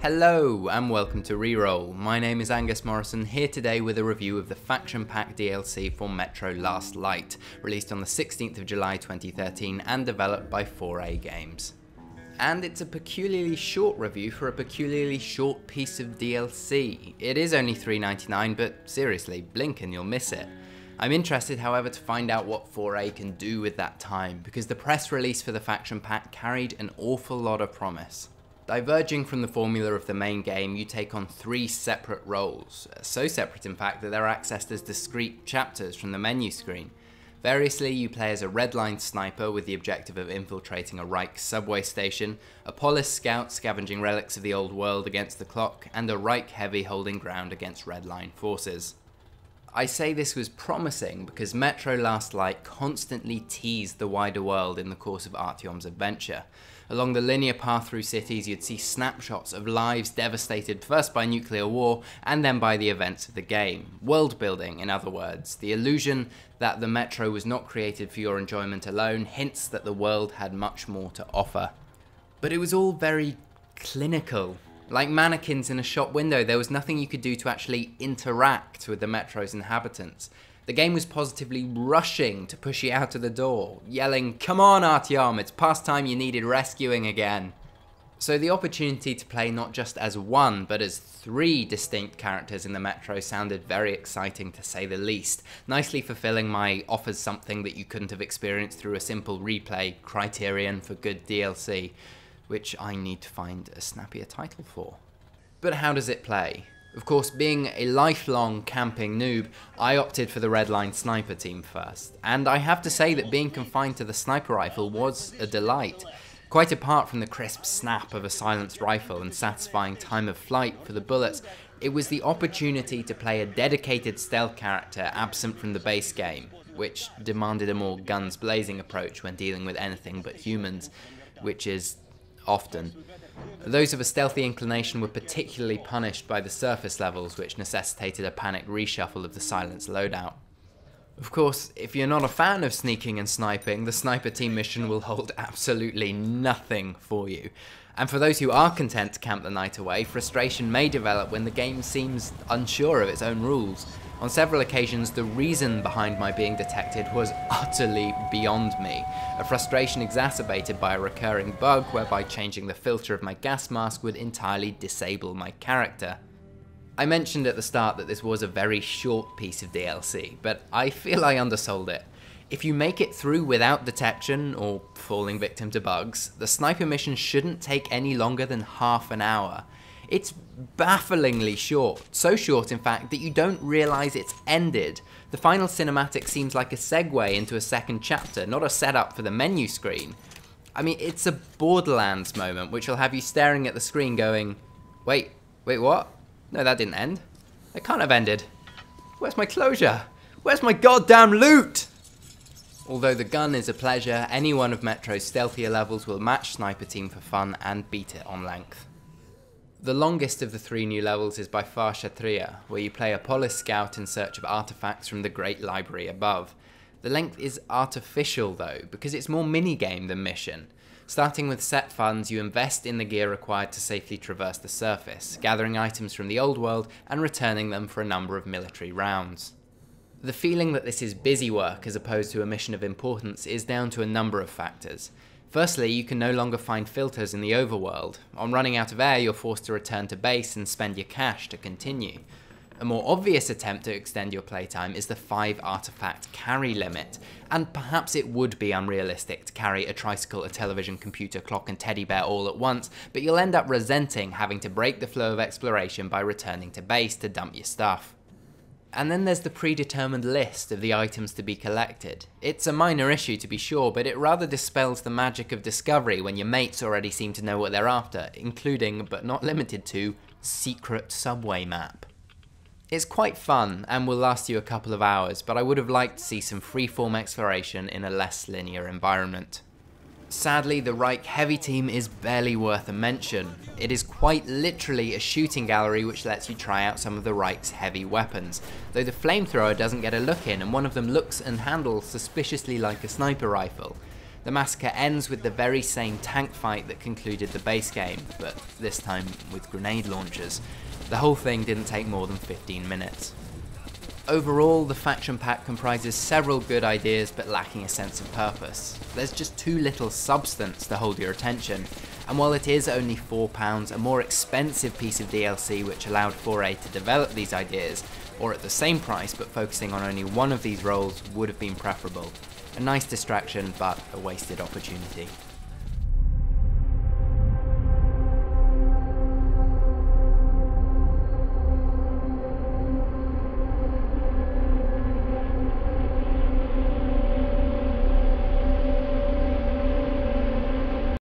Hello and welcome to Reroll. My name is Angus Morrison, here today with a review of the Faction Pack DLC for Metro Last Light, released on the 16th of July 2013 and developed by 4A Games. And it's a peculiarly short review for a peculiarly short piece of DLC. It is only $3.99, but seriously, blink and you'll miss it. I'm interested, however, to find out what 4A can do with that time, because the press release for the Faction Pack carried an awful lot of promise. Diverging from the formula of the main game, you take on 3 separate roles, so separate in fact that they're accessed as discrete chapters from the menu screen. Variously, you play as a red-line sniper with the objective of infiltrating a Reich subway station, a Polis scout scavenging relics of the old world against the clock, and a Reich heavy holding ground against red-line forces. I say this was promising because Metro Last Light constantly teased the wider world in the course of Artyom's adventure. Along the linear path through cities, you'd see snapshots of lives devastated first by nuclear war and then by the events of the game. World building, in other words. The illusion that the Metro was not created for your enjoyment alone hints that the world had much more to offer. But it was all very clinical. Like mannequins in a shop window, there was nothing you could do to actually interact with the Metro's inhabitants. The game was positively rushing to push you out of the door, yelling, "Come on Artyom, it's past time you needed rescuing again." So the opportunity to play not just as one, but as 3 distinct characters in the Metro sounded very exciting to say the least, nicely fulfilling my offers something that you couldn't have experienced through a simple replay criterion for good DLC, which I need to find a snappier title for. But how does it play? Of course, being a lifelong camping noob, I opted for the Redline Sniper team first, and I have to say that being confined to the sniper rifle was a delight. Quite apart from the crisp snap of a silenced rifle and satisfying time of flight for the bullets, it was the opportunity to play a dedicated stealth character absent from the base game, which demanded a more guns blazing approach when dealing with anything but humans, which is often. Those of a stealthy inclination were particularly punished by the surface levels, which necessitated a panicked reshuffle of the silence loadout. Of course, if you're not a fan of sneaking and sniping, the sniper team mission will hold absolutely nothing for you. And for those who are content to camp the night away, frustration may develop when the game seems unsure of its own rules. On several occasions, the reason behind my being detected was utterly beyond me, a frustration exacerbated by a recurring bug whereby changing the filter of my gas mask would entirely disable my character. I mentioned at the start that this was a very short piece of DLC, but I feel I undersold it. If you make it through without detection or falling victim to bugs, the sniper mission shouldn't take any longer than half an hour. It's bafflingly short, so short in fact that you don't realise it's ended. The final cinematic seems like a segue into a second chapter, not a setup for the menu screen. I mean, it's a Borderlands moment which will have you staring at the screen going, wait what? No, that didn't end. It can't have ended. Where's my closure? Where's my goddamn loot? Although the gun is a pleasure, any one of Metro's stealthier levels will match Sniper Team for fun and beat it on length. The longest of the 3 new levels is by far Kshatriya, where you play a Polis scout in search of artifacts from the Great Library above. The length is artificial though, because it's more minigame than mission. Starting with set funds, you invest in the gear required to safely traverse the surface, gathering items from the old world and returning them for a number of military rounds. The feeling that this is busy work as opposed to a mission of importance is down to a number of factors. Firstly, you can no longer find filters in the overworld. On running out of air, you're forced to return to base and spend your cash to continue. A more obvious attempt to extend your playtime is the 5 artifact carry limit, and perhaps it would be unrealistic to carry a tricycle, a television, computer, clock and teddy bear all at once, but you'll end up resenting having to break the flow of exploration by returning to base to dump your stuff. And then there's the predetermined list of the items to be collected. It's a minor issue to be sure, but it rather dispels the magic of discovery when your mates already seem to know what they're after, including, but not limited to, secret subway map. It's quite fun and will last you a couple of hours, but I would have liked to see some freeform exploration in a less linear environment. Sadly, the Reich heavy team is barely worth a mention. It is quite literally a shooting gallery which lets you try out some of the Reich's heavy weapons, though the flamethrower doesn't get a look in and one of them looks and handles suspiciously like a sniper rifle. The massacre ends with the very same tank fight that concluded the base game, but this time with grenade launchers. The whole thing didn't take more than 15 minutes. Overall, the faction pack comprises several good ideas but lacking a sense of purpose. There's just too little substance to hold your attention, and while it is only £4, a more expensive piece of DLC which allowed 4A to develop these ideas, or at the same price but focusing on only one of these roles, would have been preferable. A nice distraction, but a wasted opportunity.